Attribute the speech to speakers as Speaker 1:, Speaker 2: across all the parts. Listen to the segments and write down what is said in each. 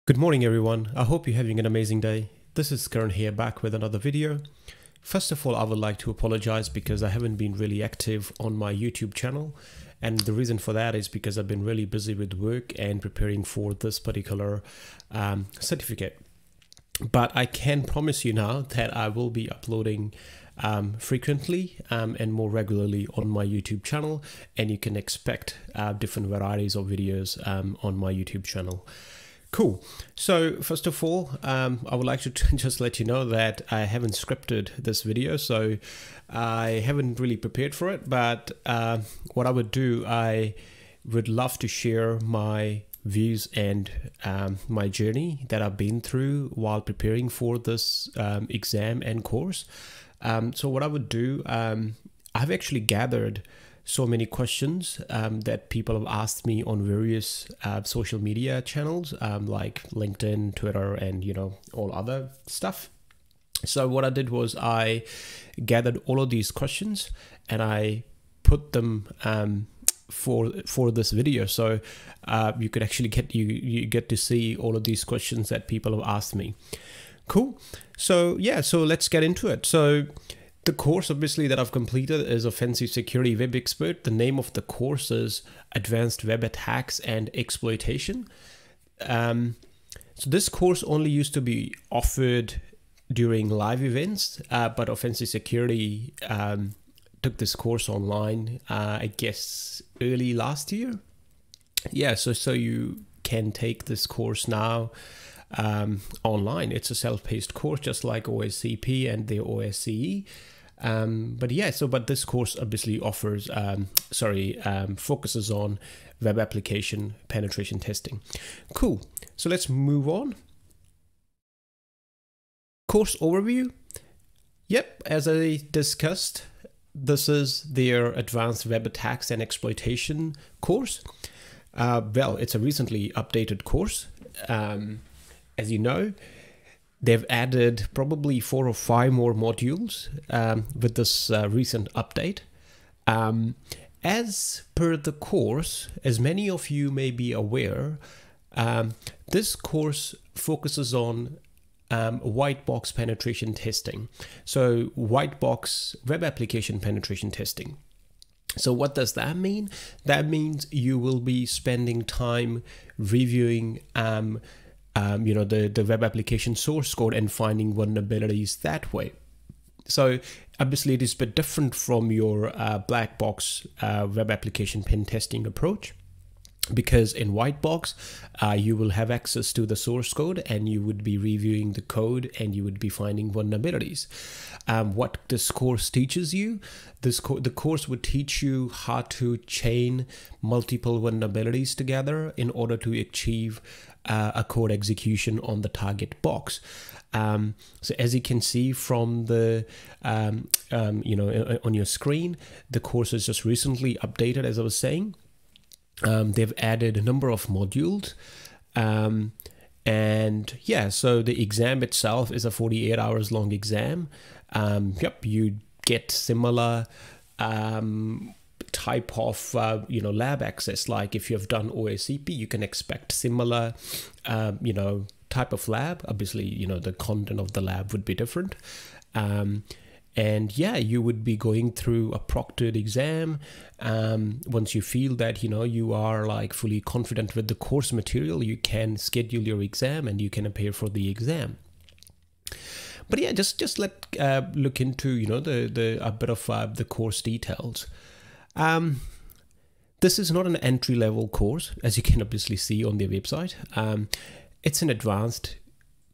Speaker 1: Good morning everyone, I hope you're having an amazing day. This is Karan here back with another video. First of all, I would like to apologize because I haven't been really active on my YouTube channel, and the reason for that is because I've been really busy with work and preparing for this particular certificate. But I can promise you now that I will be uploading frequently and more regularly on my YouTube channel, and you can expect different varieties of videos on my YouTube channel. Cool. So first of all, I would like to just let you know that I haven't scripted this video, so I haven't really prepared for it. But what I would do, I would love to share my views and my journey that I've been through while preparing for this exam and course. So what I would do, I've actually gathered so many questions that people have asked me on various social media channels like LinkedIn, Twitter, and all other stuff. So what I did was I gathered all of these questions and I put them for this video, so you could actually you get to see all of these questions that people have asked me. Cool. So yeah, so let's get into it. So the course obviously that I've completed is Offensive Security Web Expert. The name of the course is Advanced Web Attacks and Exploitation. So this course only used to be offered during live events, but Offensive Security took this course online, I guess early last year. Yeah, so you can take this course now online. It's a self-paced course just like OSCP and the OSCE. But this course obviously offers focuses on web application penetration testing. Cool. So let's move on. Course overview. Yep, as I discussed, this is their Advanced Web Attacks and Exploitation course. Well, it's a recently updated course. As you know, they've added probably 4 or 5 more modules with this recent update. As per the course, as many of you may be aware, this course focuses on white box penetration testing. So white box web application penetration testing. So what does that mean? That means you will be spending time reviewing the web application source code and finding vulnerabilities that way. So obviously it is a bit different from your black box web application pen testing approach, because in white box you will have access to the source code and you would be reviewing the code and you would be finding vulnerabilities. What this course teaches you, the course would teach you how to chain multiple vulnerabilities together in order to achieve a code execution on the target box. So as you can see from the on your screen, the course is just recently updated, as I was saying. They've added a number of modules, and yeah, so the exam itself is a 48 hours long exam. Yep, you get similar type of lab access. Like if you have done OSCP, you can expect similar type of lab. Obviously the content of the lab would be different, and yeah, you would be going through a proctored exam. Once you feel that you are like fully confident with the course material, you can schedule your exam and you can appear for the exam. But yeah, just let look into a bit of the course details. This is not an entry-level course, as you can obviously see on their website. It's an advanced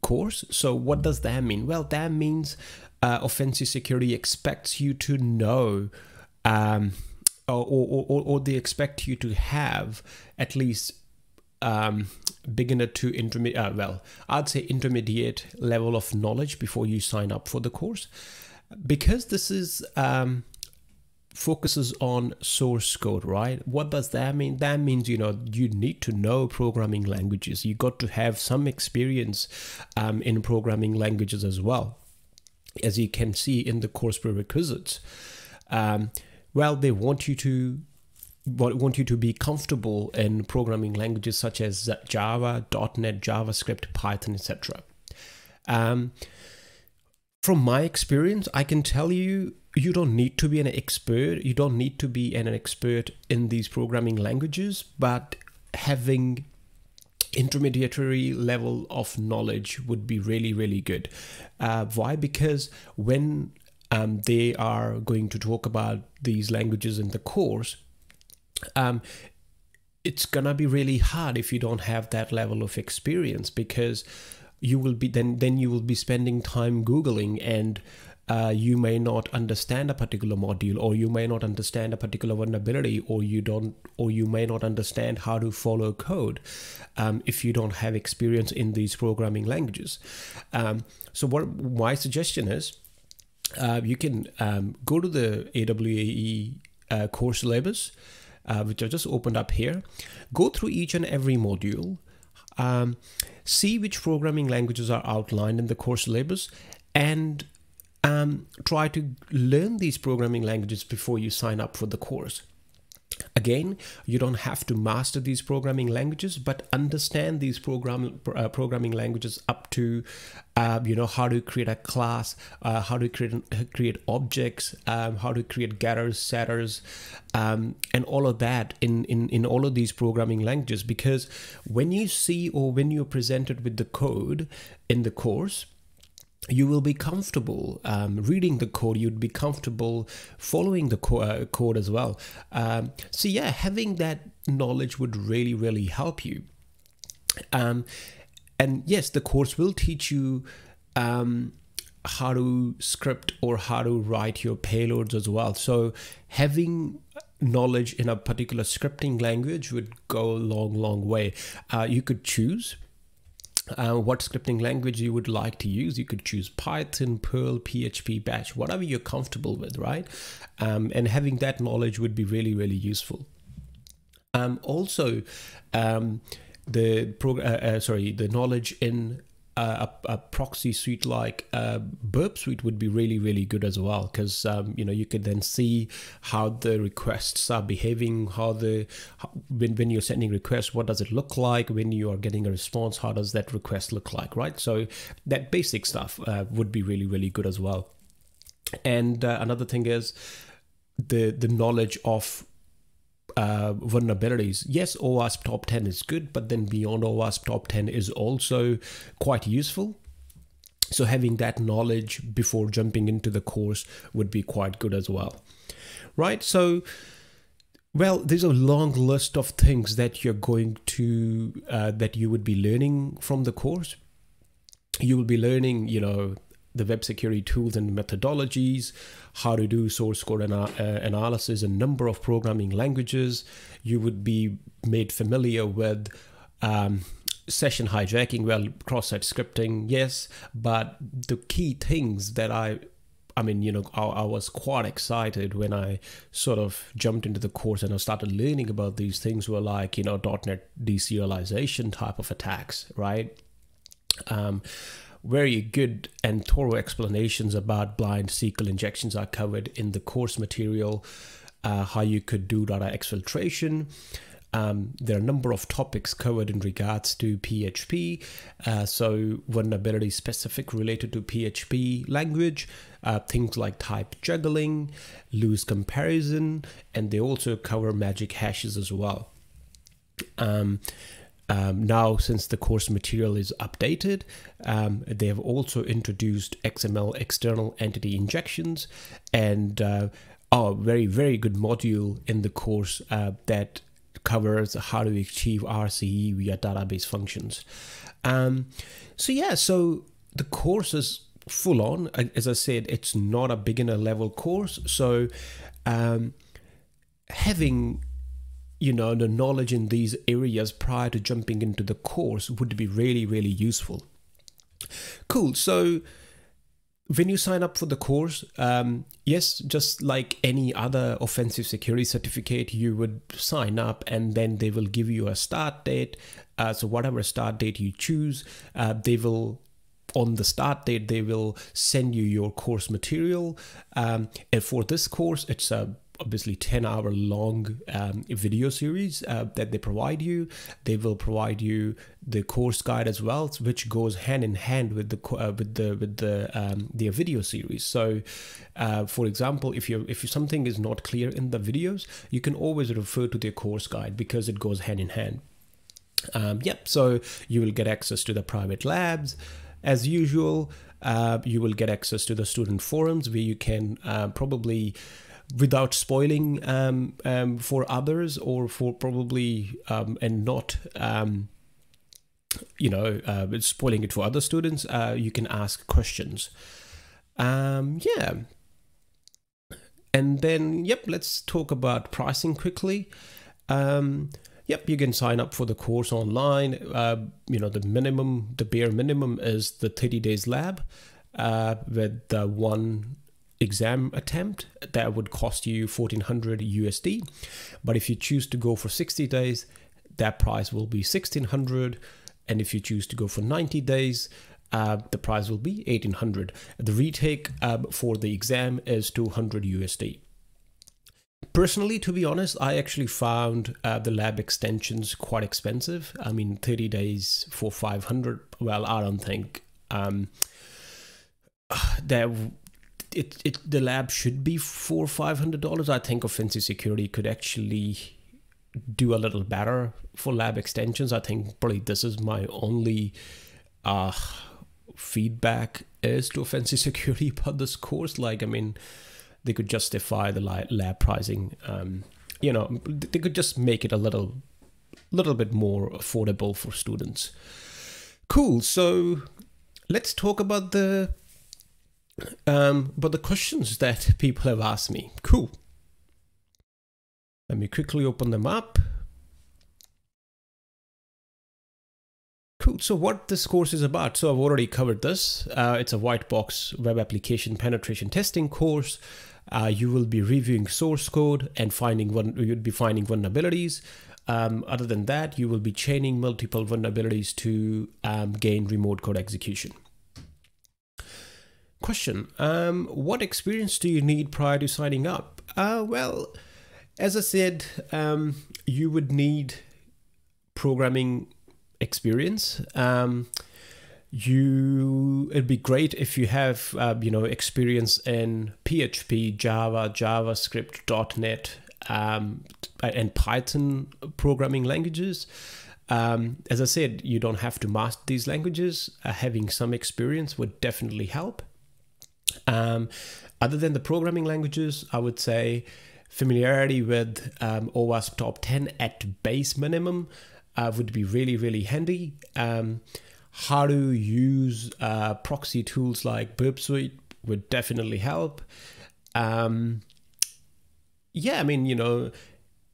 Speaker 1: course. So what does that mean? Well, that means Offensive Security expects you to know, or they expect you to have at least beginner to intermediate, I'd say intermediate level of knowledge before you sign up for the course, because this is focuses on source code, right? What does that mean? That means you need to know programming languages. You got to have some experience in programming languages as well, as you can see in the course prerequisites. Well, they want you to want you to be comfortable in programming languages such as Java, .NET, JavaScript, Python, etc. From my experience, I can tell you, you don't need to be an expert. You don't need to be an expert in these programming languages, but having intermediary level of knowledge would be really, really good. Why? Because when they are going to talk about these languages in the course, it's gonna be really hard if you don't have that level of experience, because you will be then you will be spending time Googling, and you may not understand a particular module, or you may not understand a particular vulnerability, or you may not understand how to follow code if you don't have experience in these programming languages. So what my suggestion is, you can go to the AWAE course syllabus, which I just opened up here. Go through each and every module, see which programming languages are outlined in the course syllabus, and try to learn these programming languages before you sign up for the course. Again, you don't have to master these programming languages, but understand these programming languages up to, how to create a class, how to create objects, how to create getters, setters, and all of that in all of these programming languages. Because when you see, or when you're presented with the code in the course, you will be comfortable reading the code. You'd be comfortable following the code as well. So yeah, having that knowledge would really, really help you. And yes, the course will teach you how to script or how to write your payloads as well. So having knowledge in a particular scripting language would go a long, long way. You could choose what scripting language you would like to use. You could choose Python, Perl, PHP, Bash, whatever you're comfortable with, right? And having that knowledge would be really, really useful. Also, the knowledge in a proxy suite like Burp Suite would be really, really good as well, because you could then see how the requests are behaving, when you're sending requests, what does it look like? When you are getting a response, how does that request look like, right? So that basic stuff would be really, really good as well. And another thing is the knowledge of vulnerabilities. Yes, OWASP top 10 is good, but then beyond OWASP top 10 is also quite useful. So having that knowledge before jumping into the course would be quite good as well, right? So, well, there's a long list of things that you're going to that you would be learning from the course. You will be learning, the web security tools and methodologies, how to do source code analysis, a number of programming languages. You would be made familiar with session hijacking, well, cross-site scripting, yes, but the key things that I was quite excited when I sort of jumped into the course and I started learning about these things were like, .NET deserialization type of attacks, right? Very good and thorough explanations about blind SQL injections are covered in the course material, how you could do data exfiltration. There are a number of topics covered in regards to PHP, so vulnerability specific related to PHP language, things like type juggling, loose comparison, and they also cover magic hashes as well. Now, since the course material is updated, they have also introduced XML external entity injections, and a very, very good module in the course that covers how to achieve RCE via database functions. So the course is full on. As I said, it's not a beginner level course. So having the knowledge in these areas prior to jumping into the course would be really, really useful. Cool. So when you sign up for the course, yes, just like any other offensive security certificate, you would sign up and then they will give you a start date. So whatever start date you choose, on the start date, they will send you your course material. And for this course, it's a obviously 10-hour long video series that they provide you. They will provide you the course guide as well, which goes hand in hand with the video series. So for example, if something is not clear in the videos, you can always refer to their course guide because it goes hand in hand. So you will get access to the private labs as usual. You will get access to the student forums where you can probably, without spoiling for others, or for probably and not spoiling it for other students, you can ask questions. And then let's talk about pricing quickly. You can sign up for the course online. The bare minimum is the 30 days lab with the one exam attempt. That would cost you $1,400 USD. But if you choose to go for 60 days, that price will be $1,600. And if you choose to go for 90 days, the price will be $1,800. The retake for the exam is $200 USD. Personally, to be honest, I actually found the lab extensions quite expensive. I mean, 30 days for 500. Well, I don't think the lab should be for $500. I think offensive security could actually do a little better for lab extensions. I think probably this is my only feedback is to offensive security about this course. Like, I mean, they could justify the lab pricing. They could just make it a little bit more affordable for students. Cool. So let's talk about the questions that people have asked me. Cool. Let me quickly open them up. Cool. So what this course is about. So I've already covered this. It's a white box web application penetration testing course. You will be reviewing source code and you'd be finding vulnerabilities. Other than that, you will be chaining multiple vulnerabilities to gain remote code execution. Question. What experience do you need prior to signing up? Well, as I said, you would need programming experience. It'd be great if you have experience in PHP, Java, JavaScript, .NET, and Python programming languages. As I said, you don't have to master these languages. Having some experience would definitely help. Other than the programming languages, I would say familiarity with OWASP top 10 at base minimum would be really, really handy. How to use proxy tools like Burp Suite would definitely help.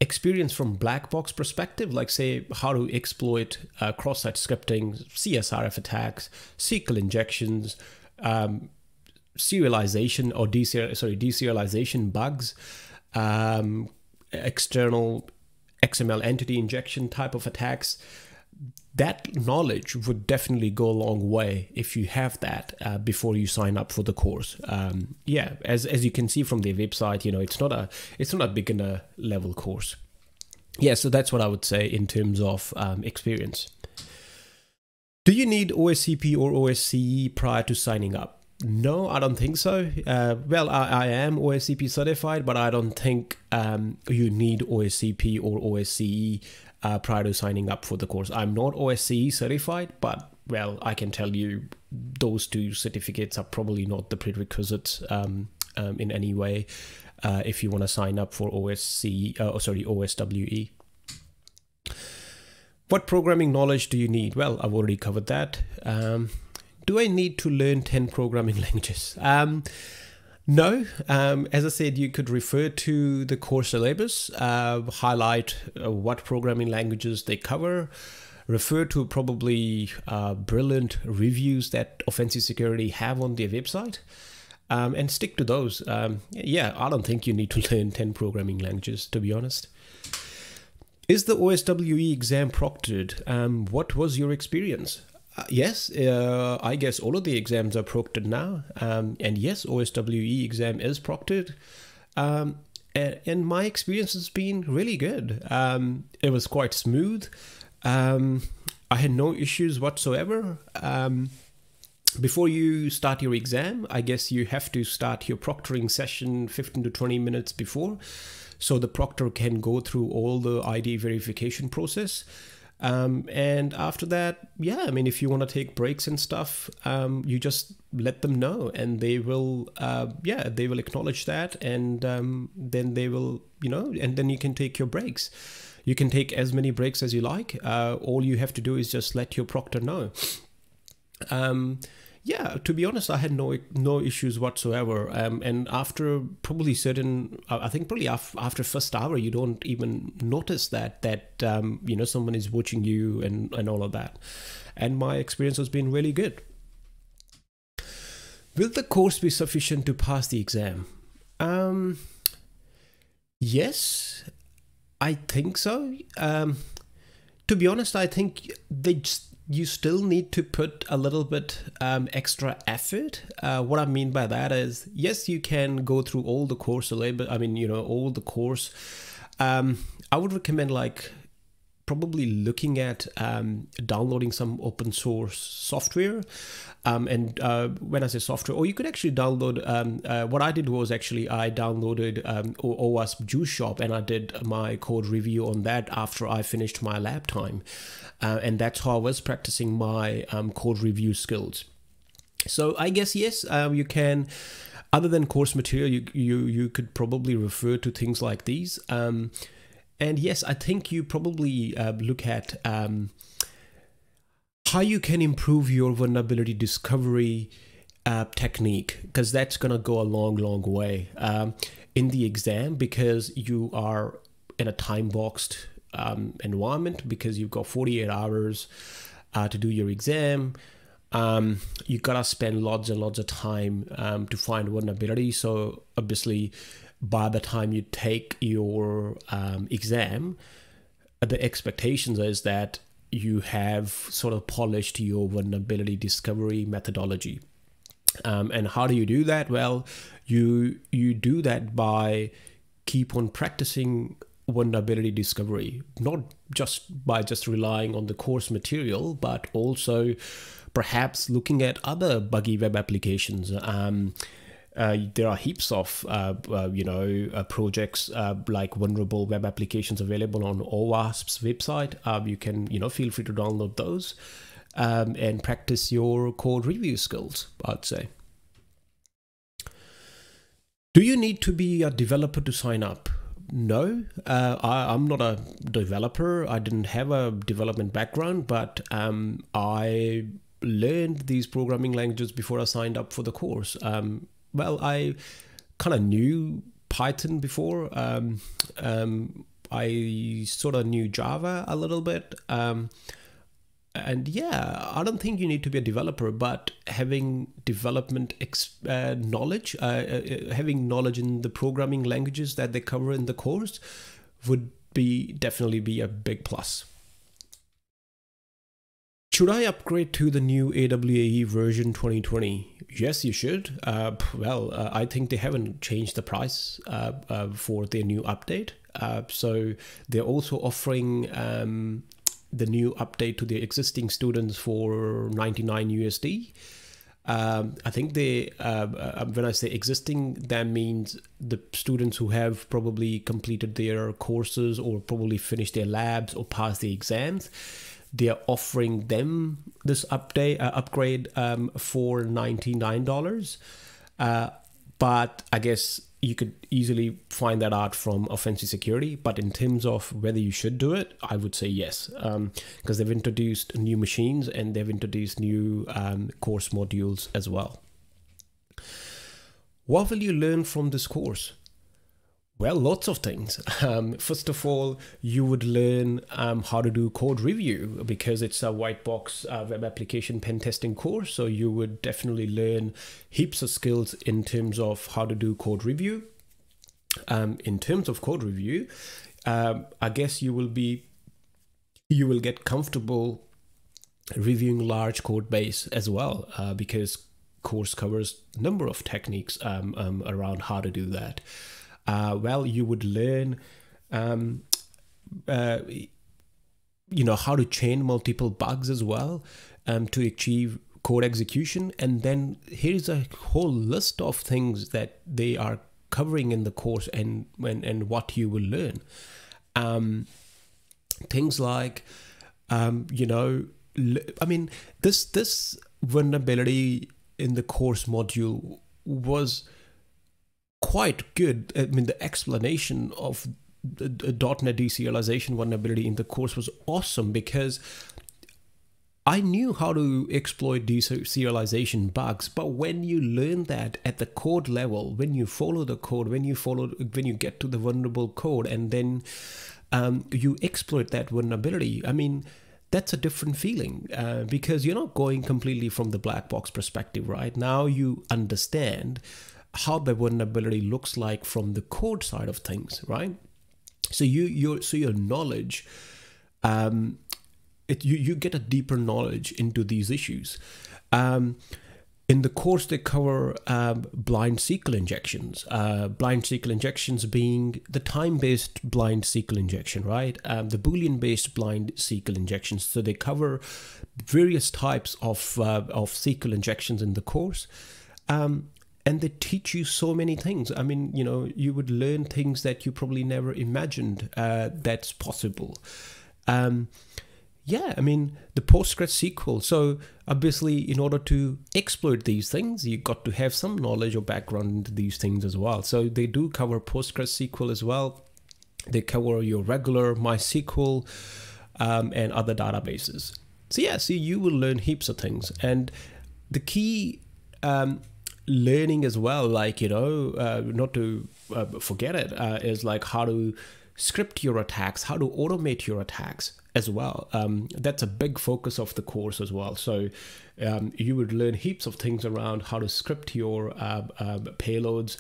Speaker 1: Experience from black box perspective, like say how to exploit cross-site scripting, CSRF attacks, SQL injections, serialization or deserialization bugs, external XML entity injection type of attacks. That knowledge would definitely go a long way if you have that before you sign up for the course. As you can see from their website, it's not a beginner level course. So that's what I would say in terms of experience. Do you need OSCP or OSCE prior to signing up? No, I don't think so. I am OSCP certified, but I don't think you need OSCP or OSCE prior to signing up for the course. I'm not OSCE certified, but well, I can tell you those two certificates are probably not the prerequisites in any way if you want to sign up for OSWE. What programming knowledge do you need? Well, I've already covered that. Do I need to learn 10 programming languages? No. As I said, you could refer to the course syllabus, highlight what programming languages they cover, refer to probably brilliant reviews that Offensive Security have on their website, and stick to those. I don't think you need to learn 10 programming languages, to be honest. Is the OSWE exam proctored? What was your experience? Yes, I guess all of the exams are proctored now. And yes, OSWE exam is proctored. and my experience has been really good. It was quite smooth. I had no issues whatsoever. Before you start your exam, I guess you have to start your proctoring session 15 to 20 minutes before, so the proctor can go through all the ID verification process. And after that, yeah, I mean, if you want to take breaks and stuff, you just let them know, and they will, yeah, they will acknowledge that, and then they will, you know, and then you can take your breaks. You can take as many breaks as you like. All you have to do is just let your proctor know. Yeah, to be honest, I had no issues whatsoever. And after probably certain, I think probably after first hour, you don't even notice that you know, someone is watching you and all of that. And my experience has been really good. Will the course be sufficient to pass the exam? Yes, I think so. To be honest, I think you still need to put a little bit extra effort. What I mean by that is, yes, you can go through all the course a little bit. I mean, you know, all the course. I would recommend like probably looking at downloading some open source software. And when I say software, or you could actually download, what I did was actually I downloaded OWASP Juice Shop, and I did my code review on that after I finished my lab time. And that's how I was practicing my code review skills. So I guess, yes, you can, other than course material, you could probably refer to things like these. And yes, I think you probably look at how you can improve your vulnerability discovery technique, because that's going to go a long way in the exam, because you are in a time-boxed environment, because you've got 48 hours to do your exam. You gotta spend lots and lots of time to find vulnerability. So obviously, by the time you take your exam, the expectations is that you have sort of polished your vulnerability discovery methodology. And how do you do that? Well, you do that by keep on practicing vulnerability discovery, not just by relying on the course material, but also perhaps looking at other buggy web applications. There are heaps of you know, projects like vulnerable web applications available on OWASP's website. You can, you know, feel free to download those and practice your code review skills, I'd say. Do you need to be a developer to sign up? No, I'm not a developer. I didn't have a development background, but I learned these programming languages before I signed up for the course. Well, I kind of knew Python before. I sort of knew Java a little bit. And yeah, I don't think you need to be a developer, but having development knowledge, having knowledge in the programming languages that they cover in the course would definitely be a big plus. Should I upgrade to the new AWAE version 2020? Yes, you should. Well, I think they haven't changed the price for their new update. So they're also offering the new update to the existing students for 99 USD. I think they, when I say existing, that means the students who have probably completed their courses or probably finished their labs or passed the exams. They are offering them this upgrade for $99. But I guess you could easily find that out from Offensive Security. But in terms of whether you should do it, I would say yes, because they've introduced new machines and they've introduced new course modules as well. What will you learn from this course? Well, lots of things. First of all, you would learn how to do code review, because it's a white box web application pen testing course. So you would definitely learn heaps of skills in terms of how to do code review. In terms of code review, I guess you will get comfortable reviewing large code base as well, because course covers a number of techniques around how to do that. Well, you would learn, how to chain multiple bugs as well, to achieve code execution. And then here's a whole list of things that they are covering in the course, and what you will learn. Things like, this vulnerability in the course module was quite good. I mean, the explanation of the .NET deserialization vulnerability in the course was awesome, because I knew how to exploit deserialization bugs, but when you learn that at the code level, when you follow the code, when you get to the vulnerable code, and then you exploit that vulnerability, I mean, that's a different feeling, because you're not going completely from the black box perspective, right? Now you understand how the vulnerability looks like from the code side of things, right? So your knowledge, you get a deeper knowledge into these issues. In the course, they cover blind SQL injections. Blind SQL injections being the time-based blind SQL injection, right? The Boolean-based blind SQL injections. So they cover various types of SQL injections in the course. And they teach you so many things. I mean, you would learn things that you probably never imagined that's possible. Yeah, I mean, the PostgreSQL. So obviously, in order to exploit these things, you got to have some knowledge or background into these things as well. So they do cover PostgreSQL as well. They cover your regular MySQL and other databases. So yeah, see, you will learn heaps of things. And the key learning as well, like, not to forget it, is like how to script your attacks, how to automate your attacks as well. That's a big focus of the course as well. So you would learn heaps of things around how to script your payloads,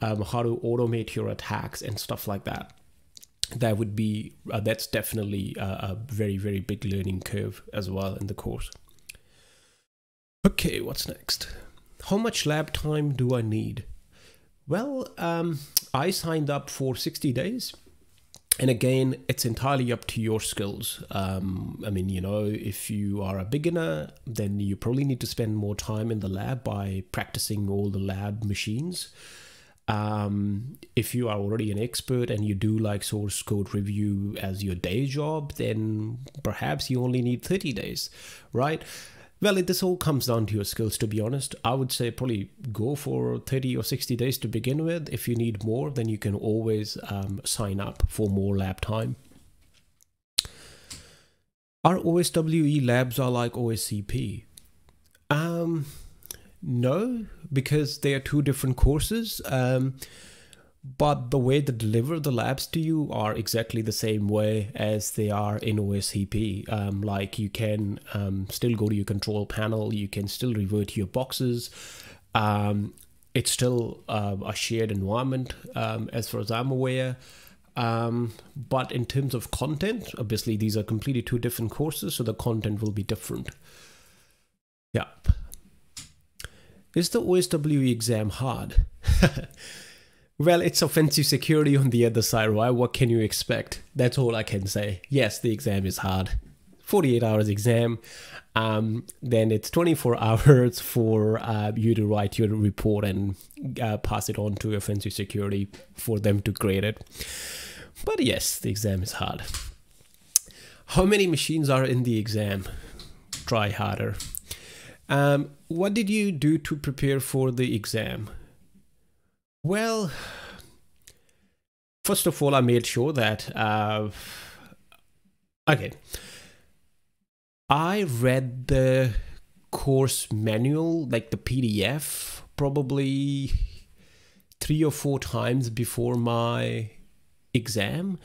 Speaker 1: how to automate your attacks and stuff like that. That would be, that's definitely a very, very big learning curve as well in the course. Okay, what's next? How much lab time do I need? Well, I signed up for 60 days. And again, it's entirely up to your skills. I mean, if you are a beginner, then you probably need to spend more time in the lab by practicing all the lab machines. If you are already an expert and you do like source code review as your day job, then perhaps you only need 30 days, right? Well, this all comes down to your skills, to be honest. I would say probably go for 30 or 60 days to begin with. If you need more, then you can always sign up for more lab time. Are OSWE labs are like OSCP? No, because they are two different courses. But the way they deliver the labs to you are exactly the same way as they are in OSCP. Like you can still go to your control panel, you can still revert to your boxes. It's still a shared environment as far as I'm aware. But in terms of content, obviously these are completely two different courses, so the content will be different. Yeah. Is the OSWE exam hard? Well, it's offensive security on the other side, right? What can you expect? That's all I can say. Yes, the exam is hard. 48 hours exam. Then it's 24 hours for you to write your report and pass it on to offensive security for them to grade it. But yes, the exam is hard. How many machines are in the exam? Try harder. What did you do to prepare for the exam? Well, first of all, I made sure that, okay, I read the course manual, like the PDF, probably 3 or 4 times before my exam.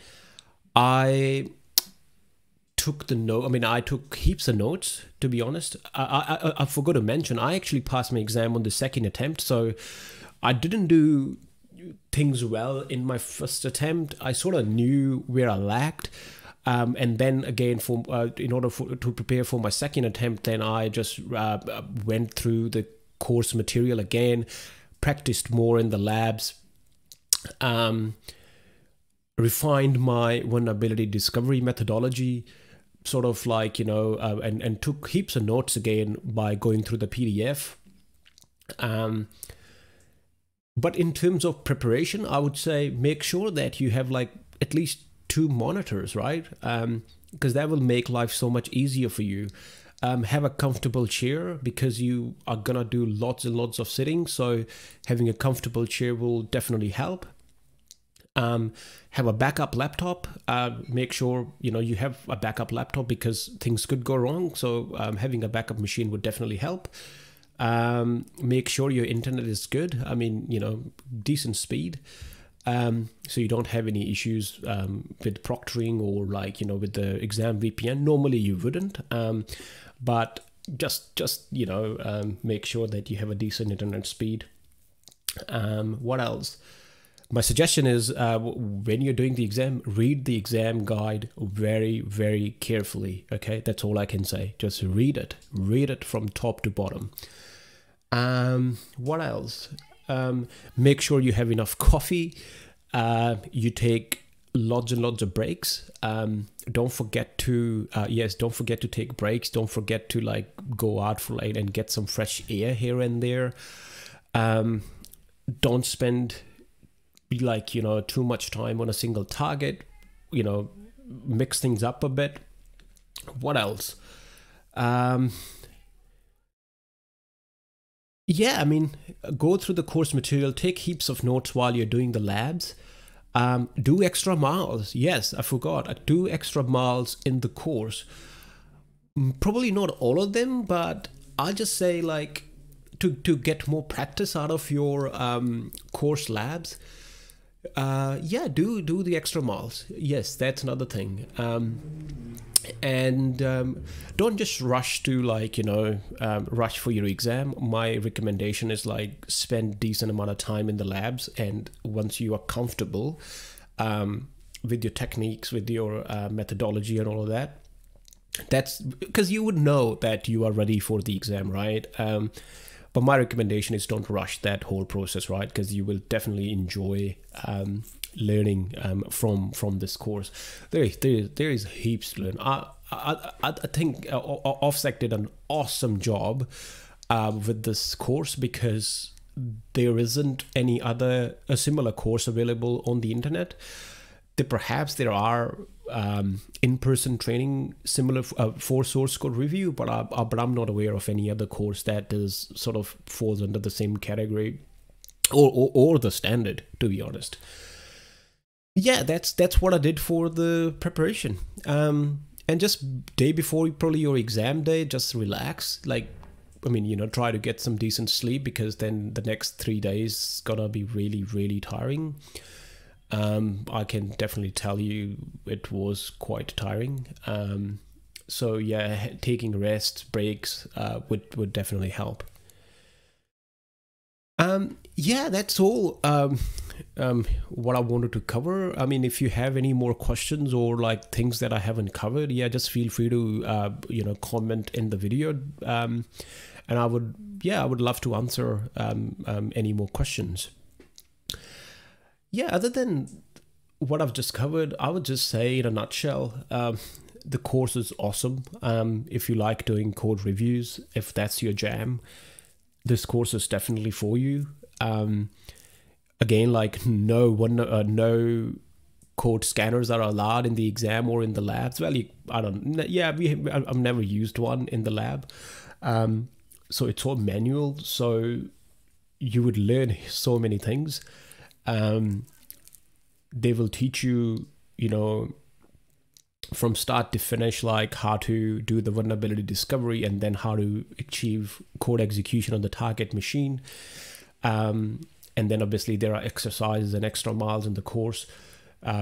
Speaker 1: I took the note. I mean, I took heaps of notes, to be honest. I forgot to mention, I actually passed my exam on the 2nd attempt, so I didn't do things well in my first attempt. I sort of knew where I lacked. And then again, in order to prepare for my 2nd attempt, then I just went through the course material again, practiced more in the labs, refined my vulnerability discovery methodology, sort of like, you know, and took heaps of notes again by going through the PDF. But in terms of preparation, I would say make sure that you have like at least 2 monitors, right? Because that will make life so much easier for you. Have a comfortable chair because you are gonna do lots and lots of sitting. So having a comfortable chair will definitely help. Have a backup laptop. Make sure, you know, you have a backup laptop because things could go wrong. So having a backup machine would definitely help. Make sure your internet is good. I mean, you know, decent speed. So you don't have any issues with proctoring or like, you know, with the exam VPN. Normally you wouldn't, but just you know, make sure that you have a decent internet speed. What else? My suggestion is when you're doing the exam, read the exam guide very, very carefully. Okay, that's all I can say. Just read it from top to bottom. What else? Make sure you have enough coffee. You take lots and lots of breaks. Don't forget to don't forget to take breaks. Don't forget to like go out for like and get some fresh air here and there. Don't spend like, you know, too much time on a single target. You know, mix things up a bit. What else? Yeah, I mean, go through the course material, take heaps of notes while you're doing the labs. Do extra miles. Yes, I forgot. Do extra miles in the course. Probably not all of them, but I'll just say like to get more practice out of your course labs. Yeah, do the extra miles. Yes, that's another thing. And don't just rush to like, you know, rush for your exam. My recommendation is like spend decent amount of time in the labs, and once you are comfortable with your techniques, with your methodology and all of that, that's because you would know that you are ready for the exam, right? But my recommendation is don't rush that whole process, right? Because you will definitely enjoy learning from this course. There is heaps to learn. I think OFSEC did an awesome job with this course because there isn't any other a similar course available on the internet. Perhaps there are in-person training similar for source code review, but I'm not aware of any other course that is sort of falls under the same category or the standard, to be honest. Yeah, that's what I did for the preparation. And just day before probably your exam day, just relax. Like, I mean, you know, try to get some decent sleep because then the next 3 days is gonna be really, really tiring. I can definitely tell you it was quite tiring. So yeah, taking rest breaks would definitely help. Yeah, that's all what I wanted to cover. I mean, if you have any more questions or like things that I haven't covered, yeah, just feel free to you know, comment in the video, and I would love to answer any more questions. Yeah, other than what I've just covered, I would just say in a nutshell, the course is awesome. If you like doing code reviews, if that's your jam, this course is definitely for you. Again, like no code scanners are allowed in the exam or in the labs. Well, I've never used one in the lab. So it's all manual. So you would learn so many things. They will teach you, you know, from start to finish, like how to do the vulnerability discovery and then how to achieve code execution on the target machine. And then obviously there are exercises and extra miles in the course,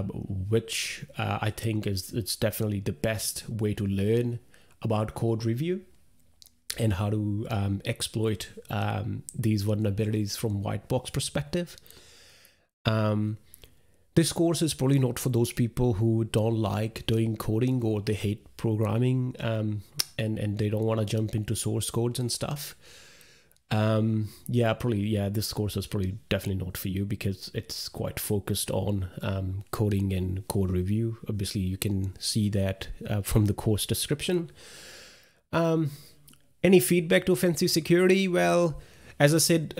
Speaker 1: which I think it's definitely the best way to learn about code review and how to exploit these vulnerabilities from white box perspective. This course is probably not for those people who don't like doing coding or they hate programming and they don't want to jump into source codes and stuff. Yeah, this course is probably definitely not for you because it's quite focused on coding and code review. Obviously, you can see that from the course description. Any feedback to offensive security? Well, as I said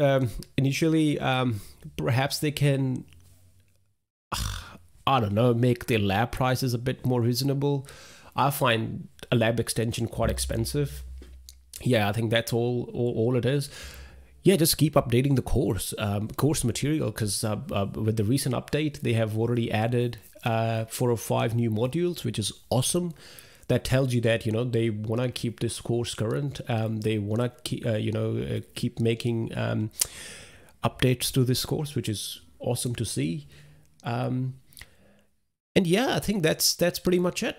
Speaker 1: initially, perhaps they can, I don't know, make their lab prices a bit more reasonable. I find a lab extension quite expensive. Yeah, I think that's all it is. Yeah, just keep updating the course material, because with the recent update, they have already added 4 or 5 new modules, which is awesome. That tells you that, you know, they want to keep this course current. They want to keep making updates to this course, which is awesome to see. And yeah, I think that's pretty much it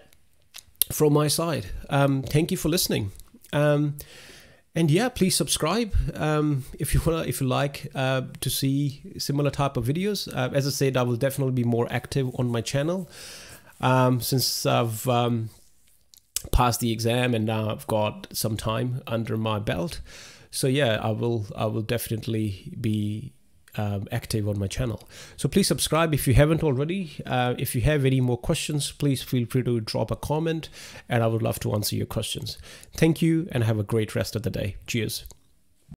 Speaker 1: from my side. Thank you for listening. And yeah, please subscribe if you like to see similar type of videos. As I said, I will definitely be more active on my channel since I've passed the exam and now I've got some time under my belt. So yeah, I will definitely be active on my channel. So please subscribe if you haven't already. If you have any more questions, please feel free to drop a comment and I would love to answer your questions. Thank you and have a great rest of the day. Cheers.